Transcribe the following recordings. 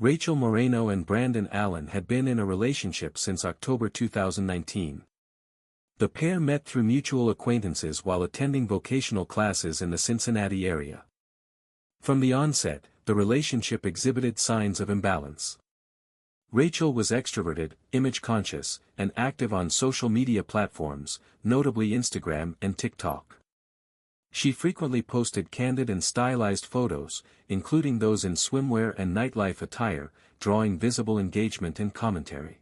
Rachel Moreno and Brandon Allen had been in a relationship since October 2019. The pair met through mutual acquaintances while attending vocational classes in the Cincinnati area. From the onset, the relationship exhibited signs of imbalance. Rachel was extroverted, image-conscious, and active on social media platforms, notably Instagram and TikTok. She frequently posted candid and stylized photos, including those in swimwear and nightlife attire, drawing visible engagement and commentary.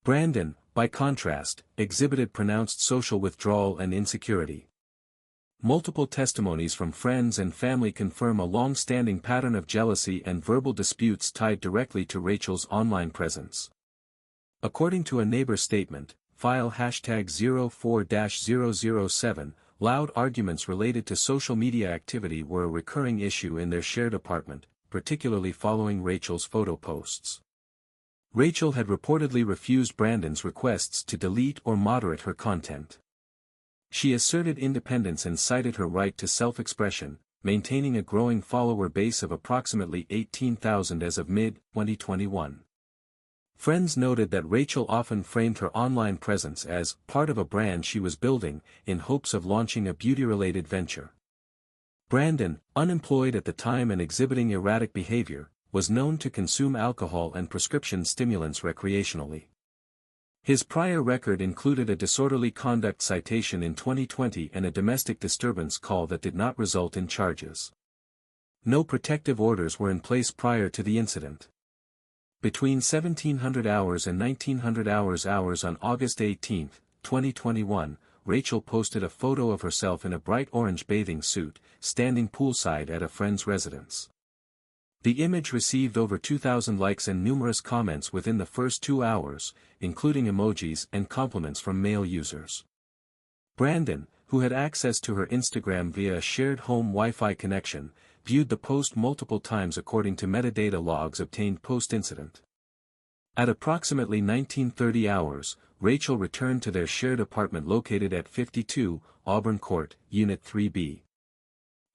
Brandon, by contrast, exhibited pronounced social withdrawal and insecurity. Multiple testimonies from friends and family confirm a long-standing pattern of jealousy and verbal disputes tied directly to Rachel's online presence. According to a neighbor statement, file #04-007, loud arguments related to social media activity were a recurring issue in their shared apartment, particularly following Rachel's photo posts. Rachel had reportedly refused Brandon's requests to delete or moderate her content. She asserted independence and cited her right to self-expression, maintaining a growing follower base of approximately 18,000 as of mid-2021. Friends noted that Rachel often framed her online presence as part of a brand she was building, in hopes of launching a beauty-related venture. Brandon, unemployed at the time and exhibiting erratic behavior, was known to consume alcohol and prescription stimulants recreationally. His prior record included a disorderly conduct citation in 2020 and a domestic disturbance call that did not result in charges. No protective orders were in place prior to the incident. Between 1700 hours and 1900 hours on August 18, 2021, Rachel posted a photo of herself in a bright orange bathing suit, standing poolside at a friend's residence. The image received over 2,000 likes and numerous comments within the first 2 hours, including emojis and compliments from male users. Brandon, who had access to her Instagram via a shared home Wi-Fi connection, viewed the post multiple times according to metadata logs obtained post-incident. At approximately 1930 hours, Rachel returned to their shared apartment located at 52 Auburn Court, Unit 3B.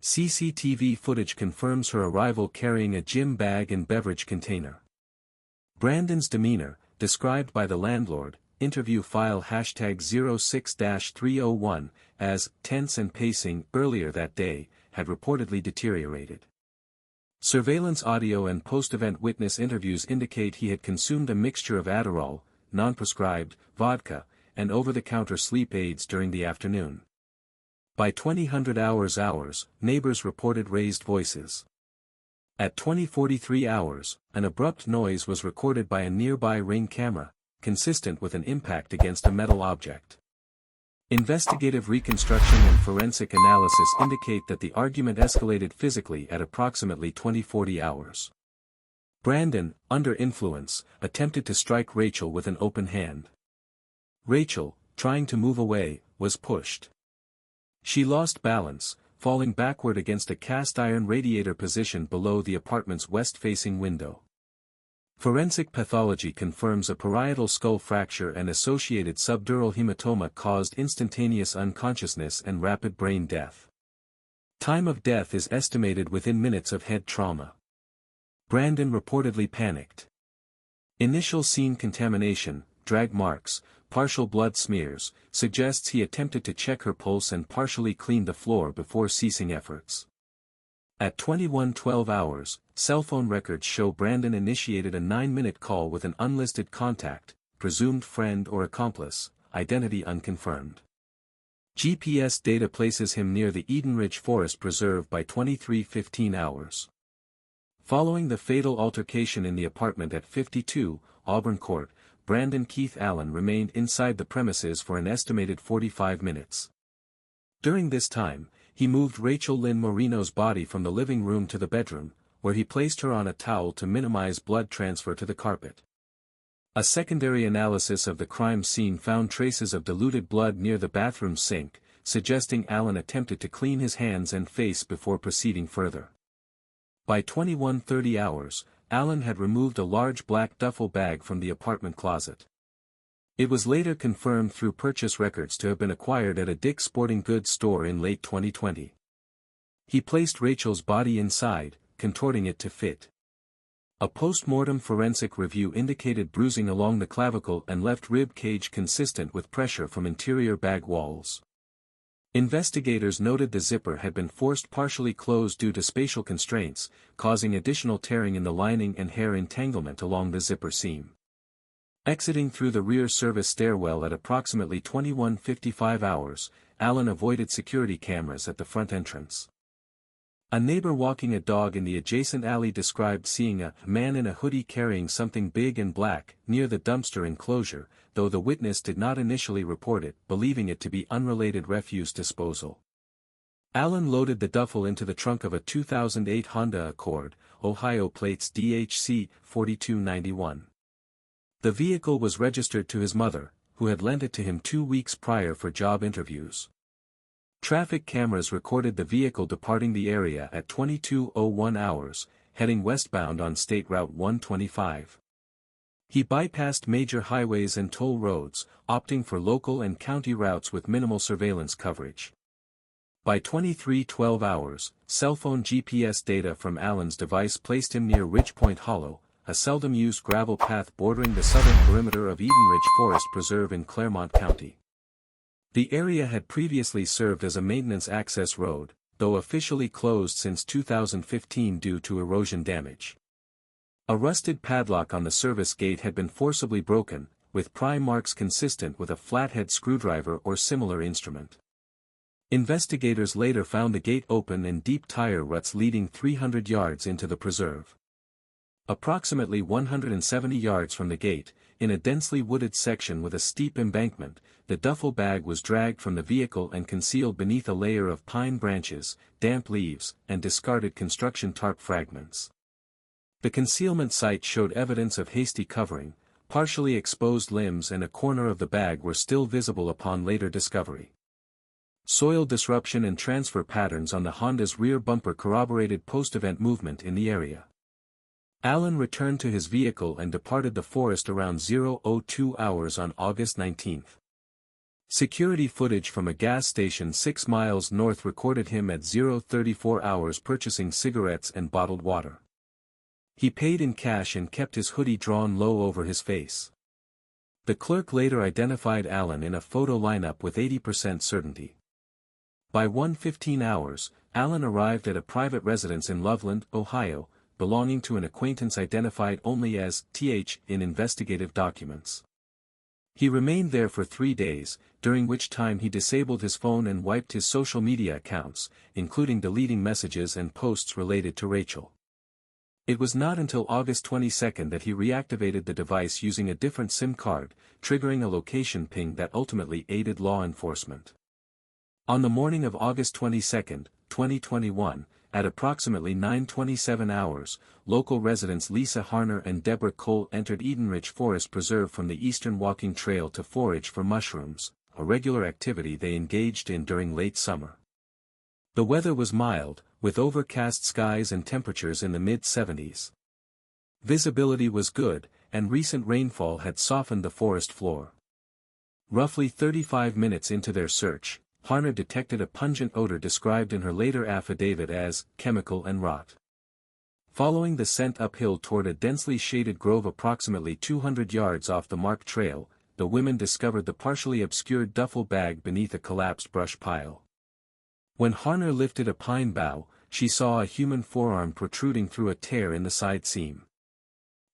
CCTV footage confirms her arrival carrying a gym bag and beverage container. Brandon's demeanor, described by the landlord, interview file #06-301, as tense and pacing earlier that day, had reportedly deteriorated. Surveillance audio and post-event witness interviews indicate he had consumed a mixture of Adderall, non-prescribed, vodka, and over-the-counter sleep aids during the afternoon. By 2000 hours, neighbors reported raised voices. At 2043 hours, an abrupt noise was recorded by a nearby Ring camera, consistent with an impact against a metal object. Investigative reconstruction and forensic analysis indicate that the argument escalated physically at approximately 2040 hours. Brandon, under influence, attempted to strike Rachel with an open hand. Rachel, trying to move away, was pushed. She lost balance, falling backward against a cast-iron radiator positioned below the apartment's west-facing window. Forensic pathology confirms a parietal skull fracture and associated subdural hematoma caused instantaneous unconsciousness and rapid brain death. Time of death is estimated within minutes of head trauma. Brandon reportedly panicked. Initial scene contamination, drag marks, partial blood smears, suggests he attempted to check her pulse and partially cleaned the floor before ceasing efforts. At 2112 hours, cell phone records show Brandon initiated a 9-minute call with an unlisted contact, presumed friend or accomplice, identity unconfirmed. GPS data places him near the Eden Ridge Forest Preserve by 2315 hours. Following the fatal altercation in the apartment at 52 Auburn Court, Brandon Keith Allen remained inside the premises for an estimated 45 minutes. During this time, he moved Rachel Lynn Moreno's body from the living room to the bedroom, where he placed her on a towel to minimize blood transfer to the carpet. A secondary analysis of the crime scene found traces of diluted blood near the bathroom sink, suggesting Allen attempted to clean his hands and face before proceeding further. By 2130 hours, Allen had removed a large black duffel bag from the apartment closet. It was later confirmed through purchase records to have been acquired at a Dick's Sporting Goods store in late 2020. He placed Rachel's body inside, contorting it to fit. A post-mortem forensic review indicated bruising along the clavicle and left rib cage consistent with pressure from interior bag walls. Investigators noted the zipper had been forced partially closed due to spatial constraints, causing additional tearing in the lining and hair entanglement along the zipper seam. Exiting through the rear service stairwell at approximately 21:55 hours, Allen avoided security cameras at the front entrance. A neighbor walking a dog in the adjacent alley described seeing a man in a hoodie carrying something big and black near the dumpster enclosure, though the witness did not initially report it, believing it to be unrelated refuse disposal. Allen loaded the duffel into the trunk of a 2008 Honda Accord, Ohio plates DHC 4291. The vehicle was registered to his mother, who had lent it to him 2 weeks prior for job interviews. Traffic cameras recorded the vehicle departing the area at 22:01 hours, heading westbound on State Route 125. He bypassed major highways and toll roads, opting for local and county routes with minimal surveillance coverage. By 23:12 hours, cell phone GPS data from Allen's device placed him near Ridgepoint Hollow, a seldom-used gravel path bordering the southern perimeter of Eden Ridge Forest Preserve in Claremont County. The area had previously served as a maintenance access road, though officially closed since 2015 due to erosion damage. A rusted padlock on the service gate had been forcibly broken, with pry marks consistent with a flathead screwdriver or similar instrument. Investigators later found the gate open and deep tire ruts leading 300 yards into the preserve. Approximately 170 yards from the gate, in a densely wooded section with a steep embankment, the duffel bag was dragged from the vehicle and concealed beneath a layer of pine branches, damp leaves, and discarded construction tarp fragments. The concealment site showed evidence of hasty covering, partially exposed limbs and a corner of the bag were still visible upon later discovery. Soil disruption and transfer patterns on the Honda's rear bumper corroborated post-event movement in the area. Allen returned to his vehicle and departed the forest around 0:02 hours on August 19. Security footage from a gas station 6 miles north recorded him at 0:34 hours purchasing cigarettes and bottled water. He paid in cash and kept his hoodie drawn low over his face. The clerk later identified Allen in a photo lineup with 80% certainty. By 1:15 hours, Allen arrived at a private residence in Loveland, Ohio, belonging to an acquaintance identified only as Th in investigative documents. He remained there for 3 days, during which time he disabled his phone and wiped his social media accounts, including deleting messages and posts related to Rachel. It was not until August 22 that he reactivated the device using a different SIM card, triggering a location ping that ultimately aided law enforcement. On the morning of August 22, 2021, at approximately 9:27 hours, local residents Lisa Harner and Deborah Cole entered Eden Ridge Forest Preserve from the Eastern Walking Trail to forage for mushrooms, a regular activity they engaged in during late summer. The weather was mild, with overcast skies and temperatures in the mid-70s. Visibility was good, and recent rainfall had softened the forest floor. Roughly 35 minutes into their search, Harner detected a pungent odor described in her later affidavit as chemical and rot. Following the scent uphill toward a densely shaded grove approximately 200 yards off the marked trail, the women discovered the partially obscured duffel bag beneath a collapsed brush pile. When Harner lifted a pine bough, she saw a human forearm protruding through a tear in the side seam.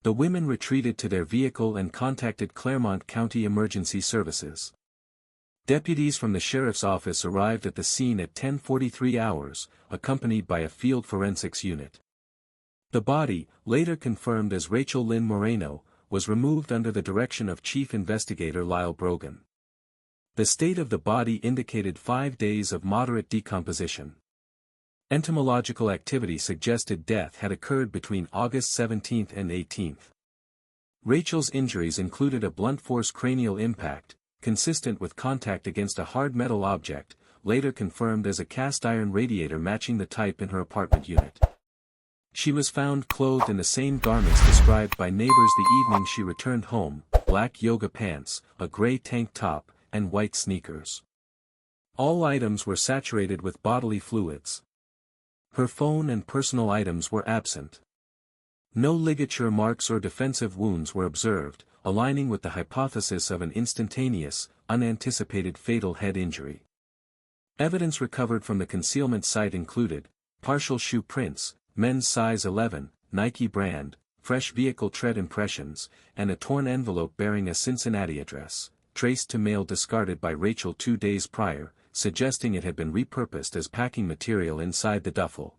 The women retreated to their vehicle and contacted Claremont County Emergency Services. Deputies from the sheriff's office arrived at the scene at 10:43 hours, accompanied by a field forensics unit. The body, later confirmed as Rachel Lynn Moreno, was removed under the direction of Chief Investigator Lyle Brogan. The state of the body indicated 5 days of moderate decomposition. Entomological activity suggested death had occurred between August 17 and 18. Rachel's injuries included a blunt force cranial impact, consistent with contact against a hard metal object, later confirmed as a cast iron radiator matching the type in her apartment unit. She was found clothed in the same garments described by neighbors the evening she returned home, black yoga pants, a gray tank top, and white sneakers. All items were saturated with bodily fluids. Her phone and personal items were absent. No ligature marks or defensive wounds were observed, aligning with the hypothesis of an instantaneous, unanticipated fatal head injury. Evidence recovered from the concealment site included partial shoe prints, men's size 11, Nike brand, fresh vehicle tread impressions, and a torn envelope bearing a Cincinnati address, traced to mail discarded by Rachel 2 days prior, suggesting it had been repurposed as packing material inside the duffel.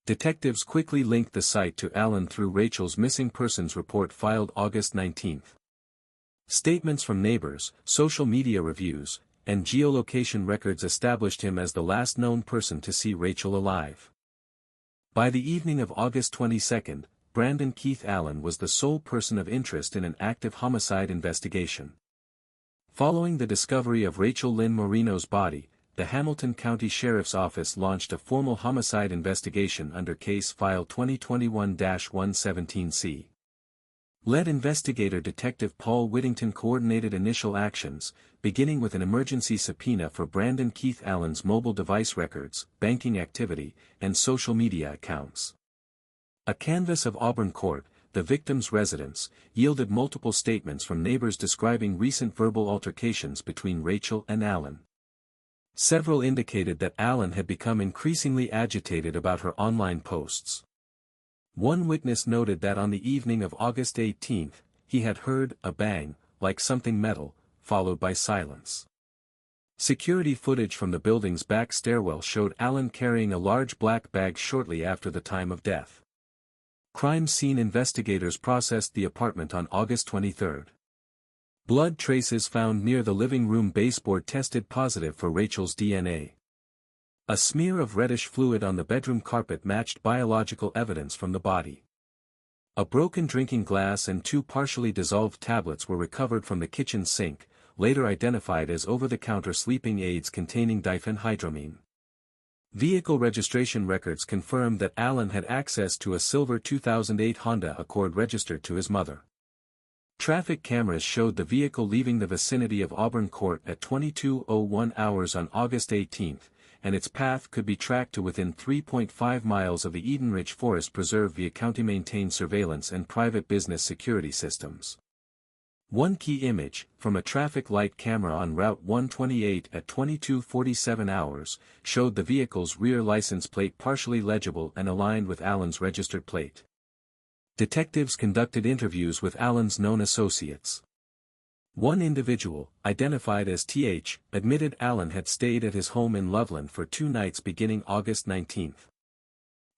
Detectives quickly linked the site to Allen through Rachel's missing persons report filed August 19. Statements from neighbors, social media reviews, and geolocation records established him as the last known person to see Rachel alive. By the evening of August 22, Brandon Keith Allen was the sole person of interest in an active homicide investigation. Following the discovery of Rachel Lynn Moreno's body, the Hamilton County Sheriff's Office launched a formal homicide investigation under Case File 2021-117C. Lead investigator Detective Paul Whittington coordinated initial actions, beginning with an emergency subpoena for Brandon Keith Allen's mobile device records, banking activity, and social media accounts. A canvass of Auburn Court, the victim's residence, yielded multiple statements from neighbors describing recent verbal altercations between Rachel and Allen. Several indicated that Allen had become increasingly agitated about her online posts. One witness noted that on the evening of August 18, he had heard a bang, like something metal, followed by silence. Security footage from the building's back stairwell showed Allen carrying a large black bag shortly after the time of death. Crime scene investigators processed the apartment on August 23. Blood traces found near the living room baseboard tested positive for Rachel's DNA. A smear of reddish fluid on the bedroom carpet matched biological evidence from the body. A broken drinking glass and 2 partially dissolved tablets were recovered from the kitchen sink, later identified as over-the-counter sleeping aids containing diphenhydramine. Vehicle registration records confirmed that Allen had access to a silver 2008 Honda Accord registered to his mother. Traffic cameras showed the vehicle leaving the vicinity of Auburn Court at 22:01 hours on August 18, and its path could be tracked to within 3.5 miles of the Eden Ridge Forest Preserve via county-maintained surveillance and private business security systems. One key image, from a traffic light camera on Route 128 at 22:47 hours, showed the vehicle's rear license plate partially legible and aligned with Allen's registered plate. Detectives conducted interviews with Allen's known associates. One individual, identified as Th, admitted Allen had stayed at his home in Loveland for 2 nights beginning August 19.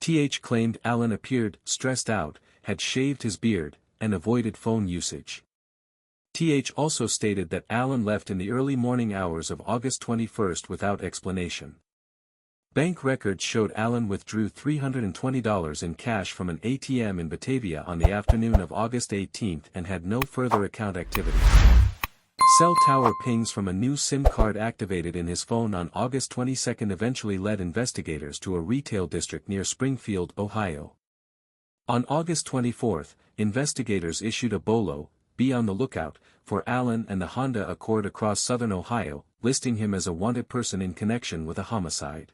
Th claimed Allen appeared stressed out, had shaved his beard, and avoided phone usage. Th also stated that Allen left in the early morning hours of August 21 without explanation. Bank records showed Allen withdrew $320 in cash from an ATM in Batavia on the afternoon of August 18 and had no further account activity. Cell tower pings from a new SIM card activated in his phone on August 22 eventually led investigators to a retail district near Springfield, Ohio. On August 24, investigators issued a BOLO, "Be on the lookout," for Allen and the Honda Accord across southern Ohio, listing him as a wanted person in connection with a homicide.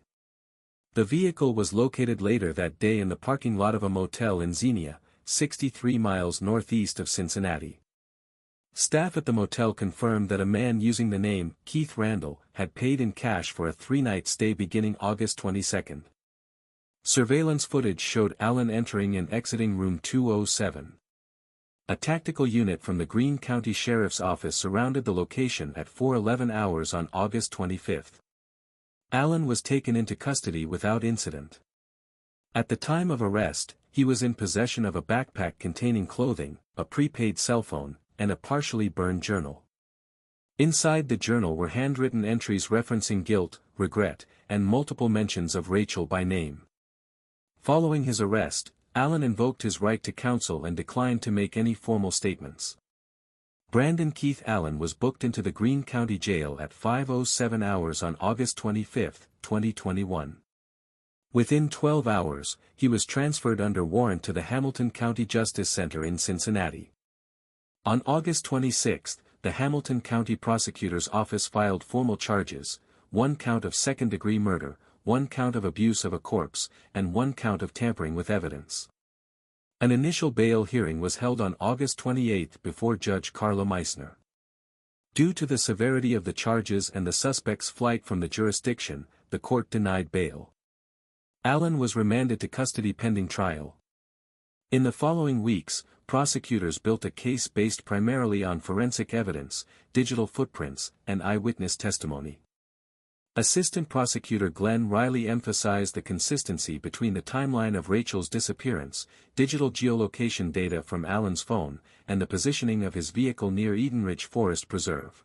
The vehicle was located later that day in the parking lot of a motel in Xenia, 63 miles northeast of Cincinnati. Staff at the motel confirmed that a man using the name Keith Randall had paid in cash for a 3-night stay beginning August 22. Surveillance footage showed Allen entering and exiting room 207. A tactical unit from the Greene County Sheriff's Office surrounded the location at 4:11 hours on August 25. Allen was taken into custody without incident. At the time of arrest, he was in possession of a backpack containing clothing, a prepaid cell phone, and a partially burned journal. Inside the journal were handwritten entries referencing guilt, regret, and multiple mentions of Rachel by name. Following his arrest, Allen invoked his right to counsel and declined to make any formal statements. Brandon Keith Allen was booked into the Greene County Jail at 5:07 hours on August 25, 2021. Within 12 hours, he was transferred under warrant to the Hamilton County Justice Center in Cincinnati. On August 26, the Hamilton County Prosecutor's Office filed formal charges, 1 count of second-degree murder, 1 count of abuse of a corpse, and 1 count of tampering with evidence. An initial bail hearing was held on August 28 before Judge Carla Meissner. Due to the severity of the charges and the suspect's flight from the jurisdiction, the court denied bail. Allen was remanded to custody pending trial. In the following weeks, prosecutors built a case based primarily on forensic evidence, digital footprints, and eyewitness testimony. Assistant Prosecutor Glenn Riley emphasized the consistency between the timeline of Rachel's disappearance, digital geolocation data from Allen's phone, and the positioning of his vehicle near Eden Ridge Forest Preserve.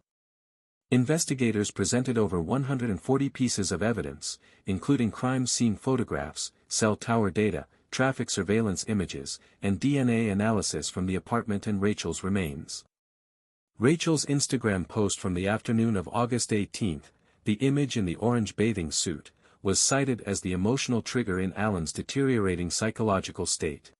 Investigators presented over 140 pieces of evidence, including crime scene photographs, cell tower data, traffic surveillance images, and DNA analysis from the apartment and Rachel's remains. Rachel's Instagram post from the afternoon of August 18, the image in the orange bathing suit, was cited as the emotional trigger in Allen's deteriorating psychological state.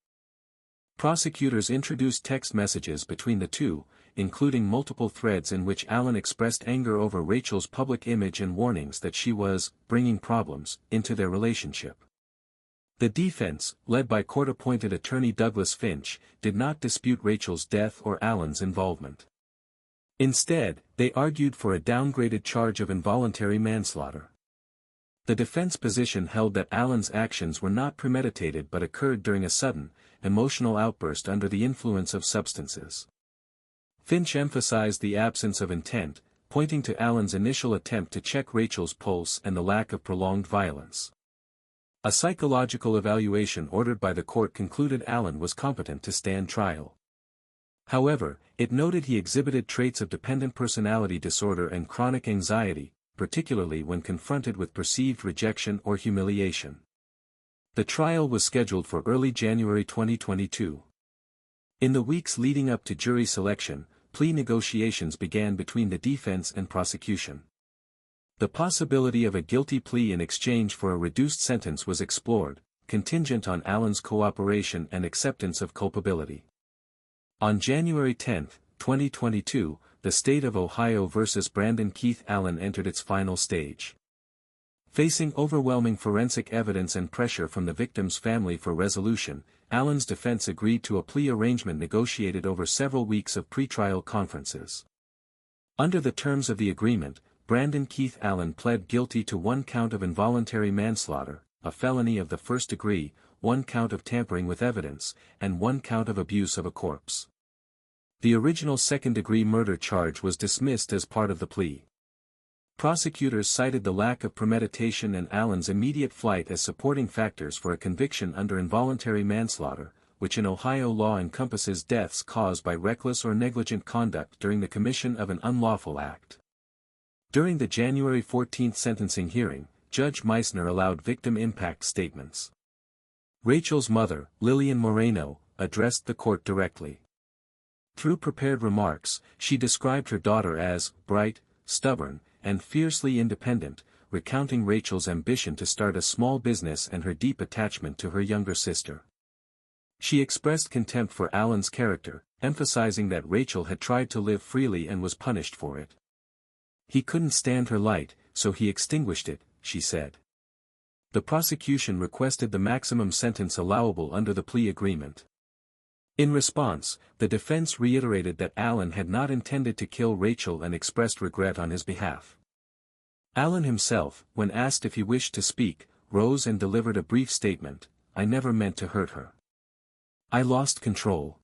Prosecutors introduced text messages between the two, including multiple threads in which Allen expressed anger over Rachel's public image and warnings that she was bringing problems into their relationship. The defense, led by court-appointed attorney Douglas Finch, did not dispute Rachel's death or Allen's involvement. Instead, they argued for a downgraded charge of involuntary manslaughter. The defense position held that Allen's actions were not premeditated but occurred during a sudden, emotional outburst under the influence of substances. Finch emphasized the absence of intent, pointing to Allen's initial attempt to check Rachel's pulse and the lack of prolonged violence. A psychological evaluation ordered by the court concluded Allen was competent to stand trial. However, it noted he exhibited traits of dependent personality disorder and chronic anxiety, particularly when confronted with perceived rejection or humiliation. The trial was scheduled for early January 2022. In the weeks leading up to jury selection, plea negotiations began between the defense and prosecution. The possibility of a guilty plea in exchange for a reduced sentence was explored, contingent on Allen's cooperation and acceptance of culpability. On January 10, 2022, the state of Ohio versus Brandon Keith Allen entered its final stage. Facing overwhelming forensic evidence and pressure from the victim's family for resolution, Allen's defense agreed to a plea arrangement negotiated over several weeks of pretrial conferences. Under the terms of the agreement, Brandon Keith Allen pled guilty to 1 count of involuntary manslaughter, a felony of the first degree, 1 count of tampering with evidence, and 1 count of abuse of a corpse. The original second-degree murder charge was dismissed as part of the plea. Prosecutors cited the lack of premeditation and Allen's immediate flight as supporting factors for a conviction under involuntary manslaughter, which in Ohio law encompasses deaths caused by reckless or negligent conduct during the commission of an unlawful act. During the January 14 sentencing hearing, Judge Meissner allowed victim impact statements. Rachel's mother, Lillian Moreno, addressed the court directly. Through prepared remarks, she described her daughter as bright, stubborn, and fiercely independent, recounting Rachel's ambition to start a small business and her deep attachment to her younger sister. She expressed contempt for Allen's character, emphasizing that Rachel had tried to live freely and was punished for it. He couldn't stand her light, so he extinguished it, she said. The prosecution requested the maximum sentence allowable under the plea agreement. In response, the defense reiterated that Allen had not intended to kill Rachel and expressed regret on his behalf. Allen himself, when asked if he wished to speak, rose and delivered a brief statement, "I never meant to hurt her. I lost control.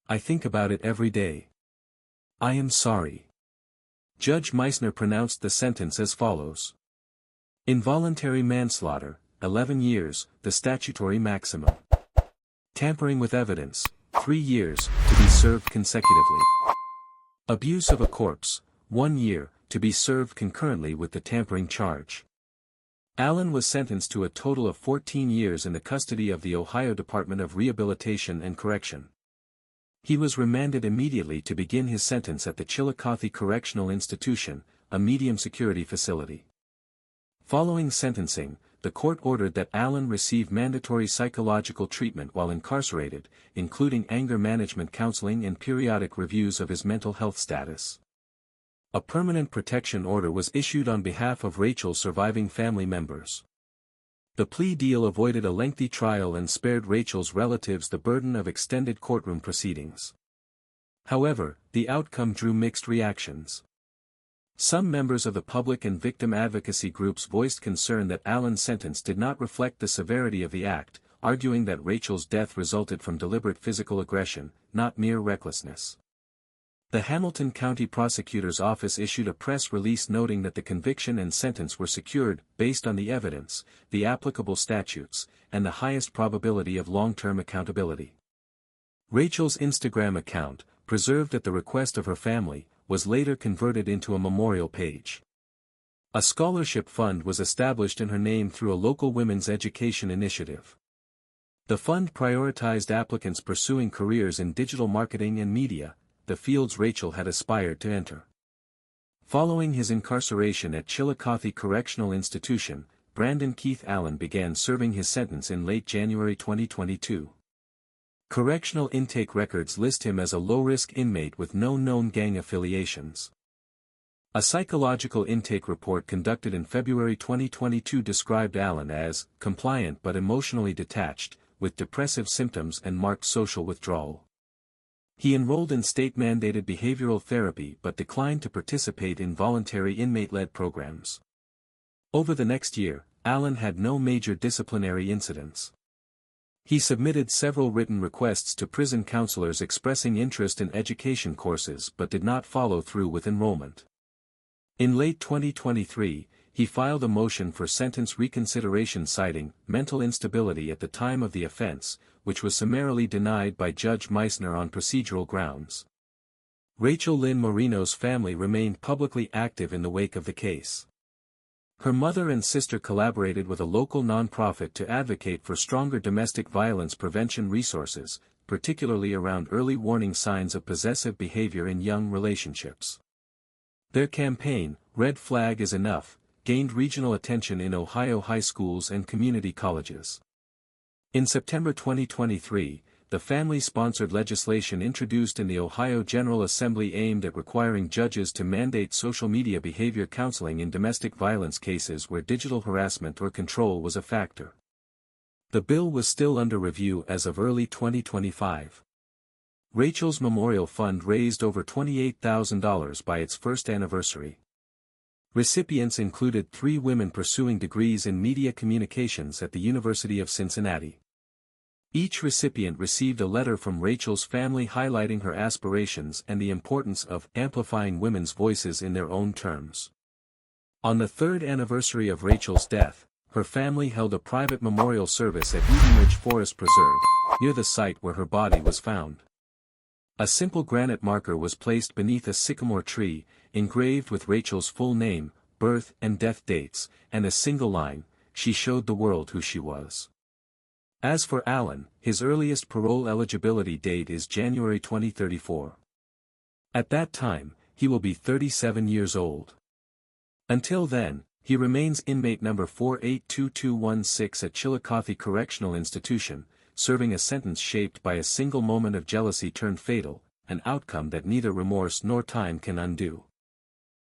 I think about it every day. I am sorry." Judge Meissner pronounced the sentence as follows. Involuntary manslaughter, 11 years, the statutory maximum. Tampering with evidence, 3 years, to be served consecutively. Abuse of a corpse, 1 year, to be served concurrently with the tampering charge. Allen was sentenced to a total of 14 years in the custody of the Ohio Department of Rehabilitation and Correction. He was remanded immediately to begin his sentence at the Chillicothe Correctional Institution, a medium-security facility. Following sentencing, the court ordered that Allen receive mandatory psychological treatment while incarcerated, including anger management counseling and periodic reviews of his mental health status. A permanent protection order was issued on behalf of Rachel's surviving family members. The plea deal avoided a lengthy trial and spared Rachel's relatives the burden of extended courtroom proceedings. However, the outcome drew mixed reactions. Some members of the public and victim advocacy groups voiced concern that Allen's sentence did not reflect the severity of the act, arguing that Rachel's death resulted from deliberate physical aggression, not mere recklessness. The Hamilton County Prosecutor's Office issued a press release noting that the conviction and sentence were secured based on the evidence, the applicable statutes, and the highest probability of long-term accountability. Rachel's Instagram account, preserved at the request of her family, was later converted into a memorial page. A scholarship fund was established in her name through a local women's education initiative. The fund prioritized applicants pursuing careers in digital marketing and media, the fields Rachel had aspired to enter. Following his incarceration at Chillicothe Correctional Institution, Brandon Keith Allen began serving his sentence in late January 2022. Correctional intake records list him as a low-risk inmate with no known gang affiliations. A psychological intake report conducted in February 2022 described Allen as compliant but emotionally detached, with depressive symptoms and marked social withdrawal. He enrolled in state-mandated behavioral therapy but declined to participate in voluntary inmate-led programs. Over the next year, Allen had no major disciplinary incidents. He submitted several written requests to prison counselors expressing interest in education courses but did not follow through with enrollment. In late 2023, he filed a motion for sentence reconsideration citing mental instability at the time of the offense, which was summarily denied by Judge Meissner on procedural grounds. Rachel Lynn Moreno's family remained publicly active in the wake of the case. Her mother and sister collaborated with a local nonprofit to advocate for stronger domestic violence prevention resources, particularly around early warning signs of possessive behavior in young relationships. Their campaign, Red Flag is Enough, gained regional attention in Ohio high schools and community colleges. In September 2023, the family-sponsored legislation introduced in the Ohio General Assembly aimed at requiring judges to mandate social media behavior counseling in domestic violence cases where digital harassment or control was a factor. The bill was still under review as of early 2025. Rachel's memorial fund raised over $28,000 by its first anniversary. Recipients included 3 women pursuing degrees in media communications at the University of Cincinnati. Each recipient received a letter from Rachel's family highlighting her aspirations and the importance of amplifying women's voices in their own terms. On the 3rd anniversary of Rachel's death, her family held a private memorial service at Eden Ridge Forest Preserve, near the site where her body was found. A simple granite marker was placed beneath a sycamore tree, engraved with Rachel's full name, birth and death dates, and a single line, "She showed the world who she was." As for Allen, his earliest parole eligibility date is January 2034. At that time, he will be 37 years old. Until then, he remains inmate number 482216 at Chillicothe Correctional Institution, serving a sentence shaped by a single moment of jealousy turned fatal, an outcome that neither remorse nor time can undo.